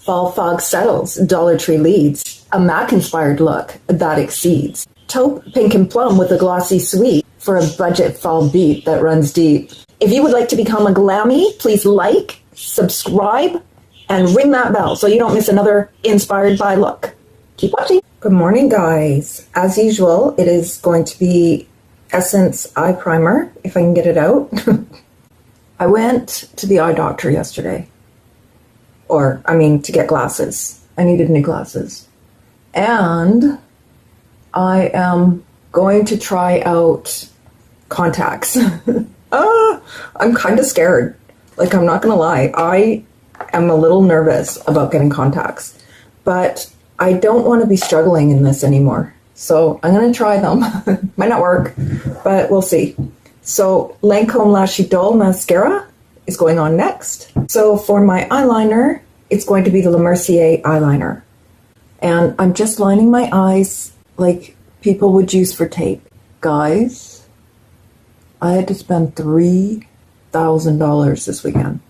Fall fog settles, Dollar Tree leads, a MAC-inspired look that exceeds. Taupe, pink and plum with a glossy sweet for a budget fall beat that runs deep. If you would like to become a glammy, please like, subscribe, and ring that bell so you don't miss another inspired by look. Keep watching. Good morning, guys. As usual, it is going to be Essence Eye Primer, if I can get it out. I went to the eye doctor yesterday. To get glasses. I needed new glasses. And I am going to try out contacts. I'm kind of scared. Like, I'm not going to lie. I am a little nervous about getting contacts. But I don't want to be struggling in this anymore. So I'm going to try them. Might not work, but we'll see. So Lancome Lash Idole Mascara is going on next. So for my eyeliner, it's going to be the Le Mercier eyeliner. And I'm just lining my eyes like people would use for tape. Guys, I had to spend $3,000 this weekend.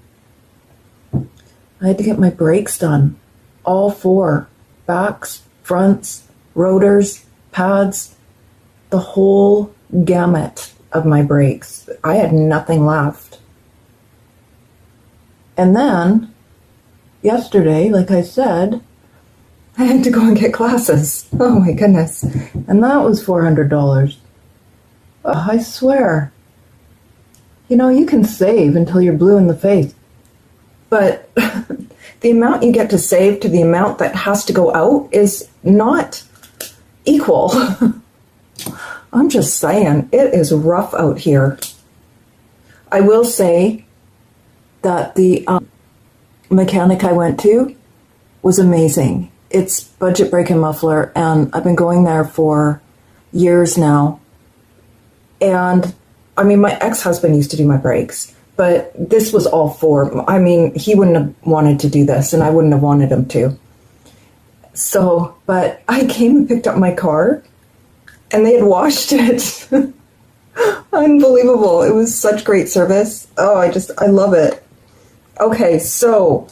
I had to get my brakes done. All four. Backs, fronts, rotors, pads, the whole gamut of my brakes. I had nothing left. And then, yesterday, like I said, I had to go and get glasses. Oh my goodness. And that was $400. Oh, I swear. You know, you can save until you're blue in the face. But the amount you get to save to the amount that has to go out is not equal. I'm just saying, it is rough out here. I will say that the mechanic I went to was amazing. It's Budget Break and Muffler, and I've been going there for years now. And my ex-husband used to do my brakes, but this was all four. He wouldn't have wanted to do this, and I wouldn't have wanted him to. So, but I came and picked up my car, and they had washed it. Unbelievable. It was such great service. Oh, I love it. Okay, so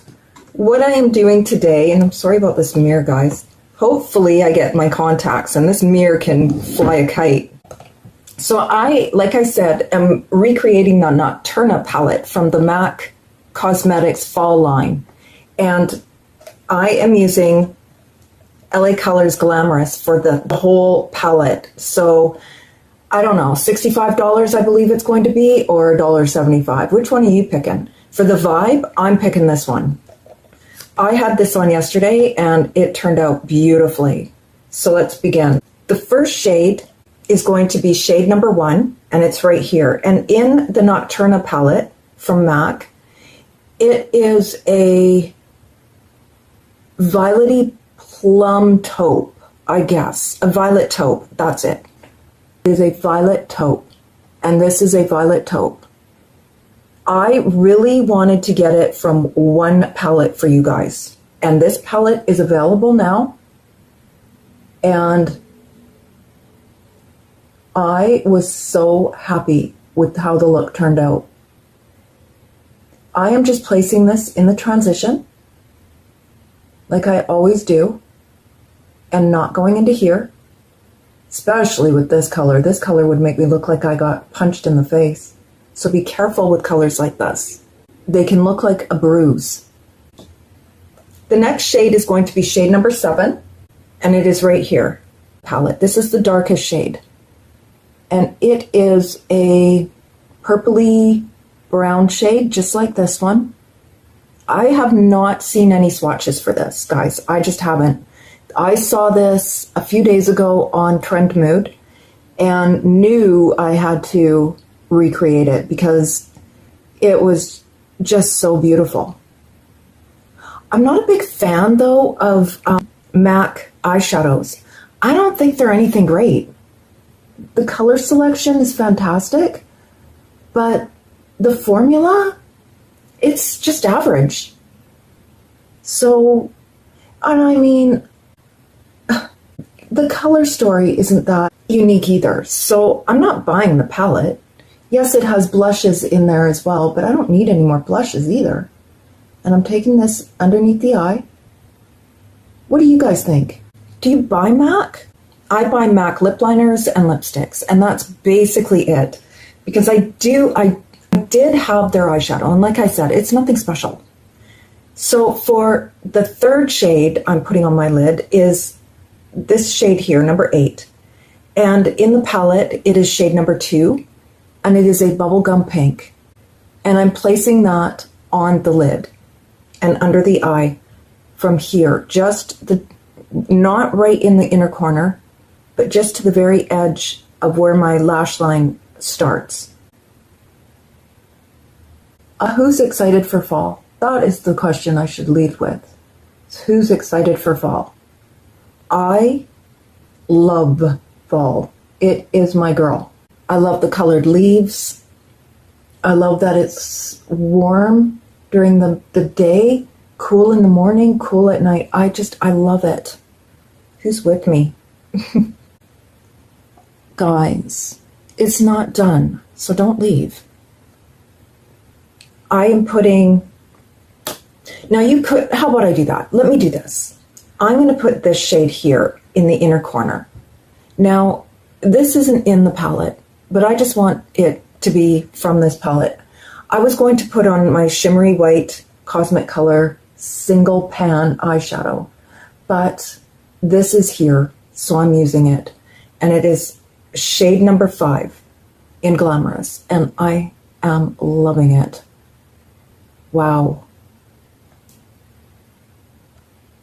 what I am doing today, and I'm sorry about this mirror, guys. Hopefully I get my contacts, and this mirror can fly a kite. So I, like I said, am recreating the Nocturna palette from the MAC Cosmetics fall line. And I am using LA Colors Glamorous for the whole palette. So I don't know, $65 I believe it's going to be, or $1.75. Which one are you picking? For the vibe, I'm picking this one. I had this on yesterday and it turned out beautifully. So let's begin. The first shade is going to be shade number 1, and it's right here. And in the Nocturna palette from MAC, it is a violety plum taupe, I guess. A violet taupe, that's it. It is a violet taupe, and this is a violet taupe. I really wanted to get it from one palette for you guys. And this palette is available now. And I was so happy with how the look turned out. I am just placing this in the transition, like I always do, and not going into here, especially with this color. This color would make me look like I got punched in the face. So be careful with colors like this. They can look like a bruise. The next shade is going to be shade number 7, and it is right here. Palette. This is the darkest shade. And it is a purpley brown shade, just like this one. I have not seen any swatches for this, guys. I just haven't. I saw this a few days ago on Trend Mood and knew I had to recreate it because it was just so beautiful. I'm not a big fan, though, of MAC eyeshadows. I don't think they're anything great. The color selection is fantastic, but the formula, it's just average. So, and the color story isn't that unique either. So I'm not buying the palette. Yes, it has blushes in there as well, but I don't need any more blushes either. And I'm taking this underneath the eye What do you guys think? Do you buy MAC? I buy MAC lip liners and lipsticks, and that's basically it. Because I did have their eyeshadow, and like I said, it's nothing special. So for the third shade I'm putting on my lid is this shade here, number 8. And in the palette, it is shade number 2, and it is a bubblegum pink. And I'm placing that on the lid and under the eye from here, not right in the inner corner, but just to the very edge of where my lash line starts. Who's excited for fall? That is the question I should lead with. Who's excited for fall? I love fall. It is my girl. I love the colored leaves. I love that it's warm during the day, cool in the morning, cool at night. I love it. Who's with me? Guys, it's not done, so don't leave. I am putting, now you could, how about I do that? Let me do this. I'm going to put this shade here in the inner corner. Now, this isn't in the palette, but I just want it to be from this palette. I was going to put on my shimmery white Cosmic Color single pan eyeshadow, but this is here, so I'm using it. And it is shade number 5 in Glamorous, and I am loving it. Wow.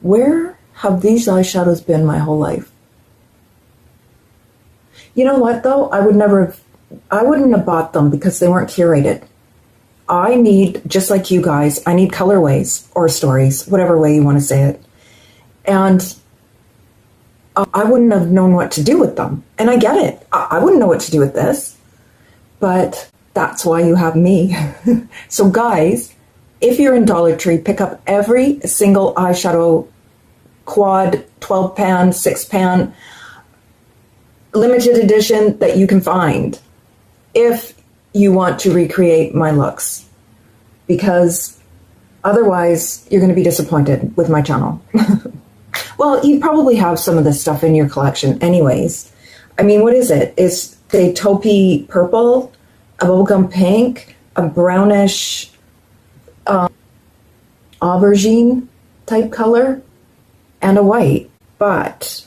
Where have these eyeshadows been my whole life? You know what though? I wouldn't have bought them because they weren't curated. I need, just like you guys, I need colorways or stories, whatever way you want to say it. And I wouldn't have known what to do with them. And I get it. I wouldn't know what to do with this. But that's why you have me. So guys, if you're in Dollar Tree, pick up every single eyeshadow quad, 12 pan, 6 pan, limited edition that you can find if you want to recreate my looks, because otherwise you're going to be disappointed with my channel. Well, you probably have some of this stuff in your collection anyways. I mean, what is it? It's a taupey purple, a bubblegum pink, a brownish aubergine type color, and a white. But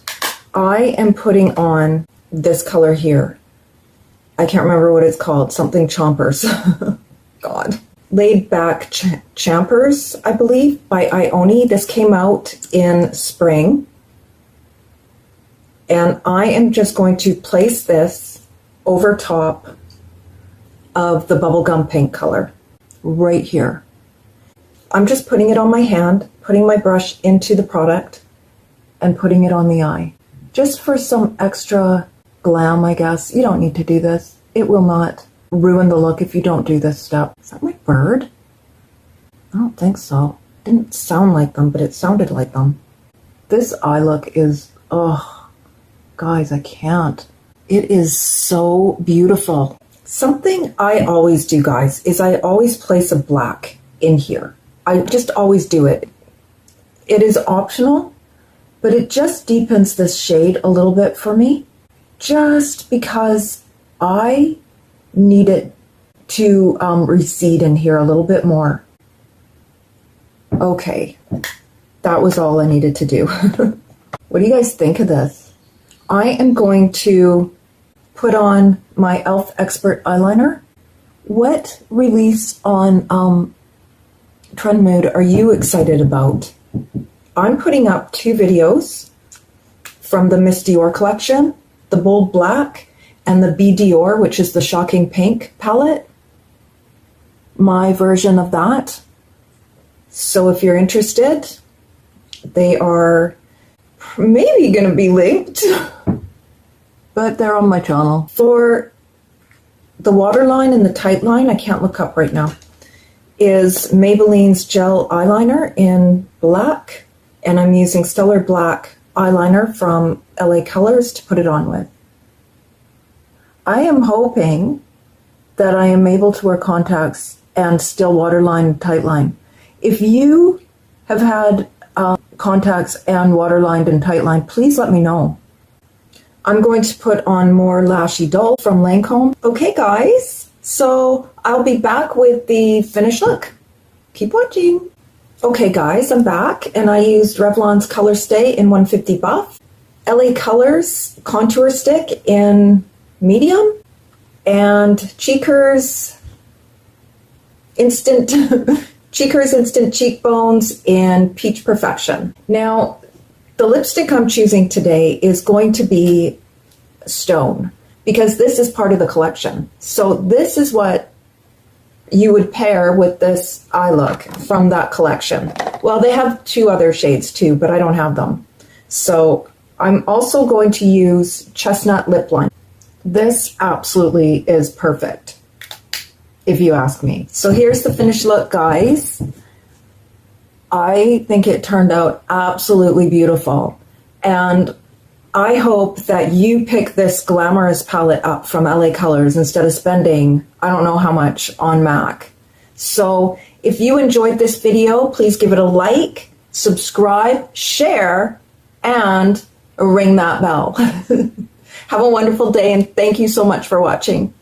I am putting on this color here. I can't remember what it's called. Something Champers. God. Laidback Champers, I believe, by Ioni. This came out in spring. And I am just going to place this over top of the bubblegum pink color. Right here. I'm just putting it on my hand, putting my brush into the product, and putting it on the eye. Just for some extra glam, I guess. You don't need to do this. It will not ruin the look if you don't do this step. Is that my bird? I don't think so. It didn't sound like them, but it sounded like them. This eye look is, oh, guys, I can't. It is so beautiful. Something I always do, guys, is I always place a black in here. I just always do it. It is optional, but it just deepens this shade a little bit for me, just because I need it to recede in here a little bit more. Okay, that was all I needed to do. What do you guys think of this? I am going to put on my e.l.f. Expert eyeliner. What release on Trend Mood are you excited about? I'm putting up 2 videos from the Miss Dior collection, the Bold Black and the B Dior, which is the Shocking Pink palette. My version of that. So if you're interested, they are maybe going to be linked, but they're on my channel. For the Waterline and the Tightline, I can't look up right now, is Maybelline's gel eyeliner in black, and I'm using Stellar Black eyeliner from LA Colors to put it on with. I am hoping that I am able to wear contacts and still waterline and tightline. If you have had contacts and waterlined and tightline, please let me know. I'm going to put on more Lashy Doll from Lancome. Okay guys, so I'll be back with the finished look. Keep watching. Okay guys, I'm back and I used Revlon's Color Stay in 150 Buff, LA Colors Contour Stick in medium, and Cheekers Instant Cheekbones in Peach Perfection. Now, the lipstick I'm choosing today is going to be Stone because this is part of the collection. So this is what you would pair with this eye look from that collection. Well, they have 2 other shades too, but I don't have them. So I'm also going to use Chestnut lip line. This absolutely is perfect, if you ask me. So here's the finished look, guys. I think it turned out absolutely beautiful. And I hope that you pick this Glamorous palette up from LA Colors instead of spending, I don't know how much on MAC. So if you enjoyed this video, please give it a like, subscribe, share, and ring that bell. Have a wonderful day and thank you so much for watching.